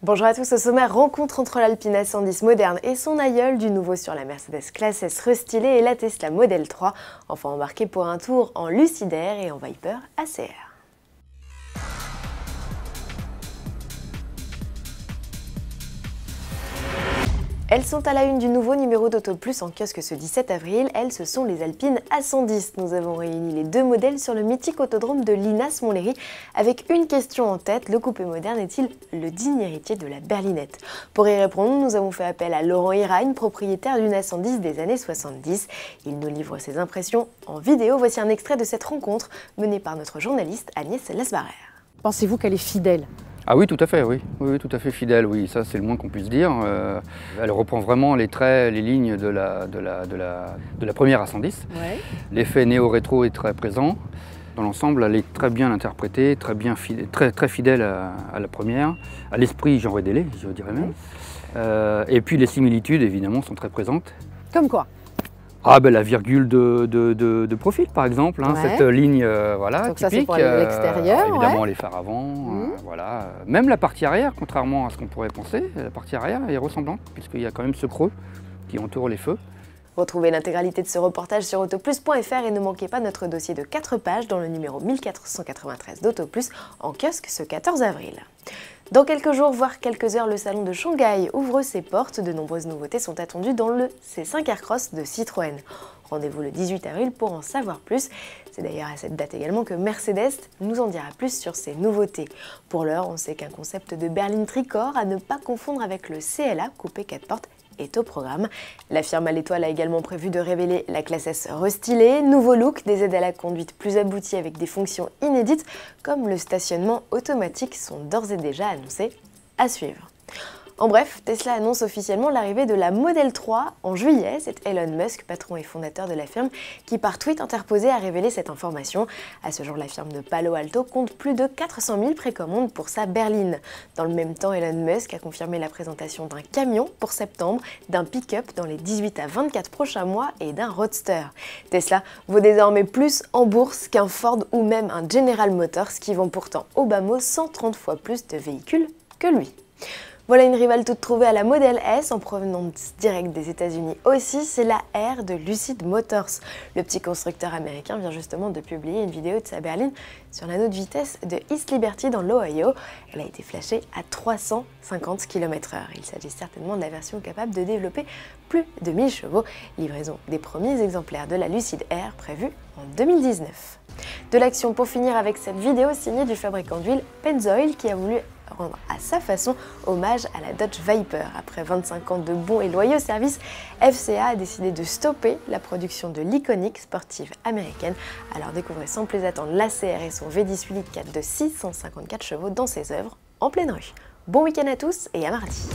Bonjour à tous, au sommaire, rencontre entre l'Alpine A110 moderne et son aïeul, du nouveau sur la Mercedes Classe S restylée et la Tesla Model 3, enfin embarqué pour un tour en Lucid Air et en Viper ACR. Elles sont à la une du nouveau numéro d'Auto Plus en kiosque ce 17 avril. Elles, ce sont les Alpine A110. Nous avons réuni les deux modèles sur le mythique autodrome de Linas-Montlhéry avec une question en tête. Le coupé moderne est-il le digne héritier de la berlinette? Pour y répondre, nous avons fait appel à Laurent Iragne, propriétaire d'une A110 des années 70. Il nous livre ses impressions en vidéo. Voici un extrait de cette rencontre menée par notre journaliste Agnès Lasbarère. Pensez-vous qu'elle est fidèle? Ah oui, tout à fait, oui. Oui, tout à fait fidèle, oui, ça c'est le moins qu'on puisse dire. Elle reprend vraiment les traits, les lignes de la première A110. Ouais. L'effet néo-rétro est très présent. Dans l'ensemble, elle est très bien interprétée, très fidèle à la première, à l'esprit Jean Rédélé, je dirais même. Et puis les similitudes, évidemment, sont très présentes. Comme quoi? Ah ben la virgule de profil par exemple, hein, Ouais. cette ligne voilà, donc typique. ça c'est pour l'extérieur. Évidemment Ouais. les phares avant, voilà. Même la partie arrière, contrairement à ce qu'on pourrait penser, la partie arrière est ressemblante puisqu'il y a quand même ce creux qui entoure les feux. Retrouvez l'intégralité de ce reportage sur autoplus.fr et ne manquez pas notre dossier de 4 pages dans le numéro 1493 d'AutoPlus en kiosque ce 14 avril. Dans quelques jours, voire quelques heures, le salon de Shanghai ouvre ses portes. De nombreuses nouveautés sont attendues dans le C5 Aircross de Citroën. Rendez-vous le 18 avril pour en savoir plus. C'est d'ailleurs à cette date également que Mercedes nous en dira plus sur ces nouveautés. Pour l'heure, on sait qu'un concept de berline tricorps à ne pas confondre avec le CLA coupé 4 portes est au programme. La firme à l'étoile a également prévu de révéler la classe S restylée, nouveau look, des aides à la conduite plus abouties avec des fonctions inédites comme le stationnement automatique sont d'ores et déjà annoncées à suivre. En bref, Tesla annonce officiellement l'arrivée de la Model 3 en juillet. C'est Elon Musk, patron et fondateur de la firme, qui par tweet interposé a révélé cette information. À ce jour, la firme de Palo Alto compte plus de 400 000 précommandes pour sa berline. Dans le même temps, Elon Musk a confirmé la présentation d'un camion pour septembre, d'un pick-up dans les 18 à 24 prochains mois et d'un roadster. Tesla vaut désormais plus en bourse qu'un Ford ou même un General Motors qui vend pourtant au bas mot 130 fois plus de véhicules que lui. Voilà une rivale toute trouvée à la Model S en provenance directe des États-Unis aussi, c'est la R de Lucid Motors. Le petit constructeur américain vient justement de publier une vidéo de sa berline sur l'anneau de vitesse de East Liberty dans l'Ohio. Elle a été flashée à 350 km/h. Il s'agit certainement de la version capable de développer plus de 1000 chevaux. Livraison des premiers exemplaires de la Lucid Air prévue en 2019. De l'action pour finir avec cette vidéo signée du fabricant d'huile Pennzoil qui a voulu rendre à sa façon hommage à la Dodge Viper. Après 25 ans de bons et loyaux services, FCA a décidé de stopper la production de l'iconique sportive américaine. Alors découvrez sans plus attendre l'ACR et son V10 8 litres 4 de 654 chevaux dans ses œuvres en pleine rue. Bon week-end à tous et à mardi.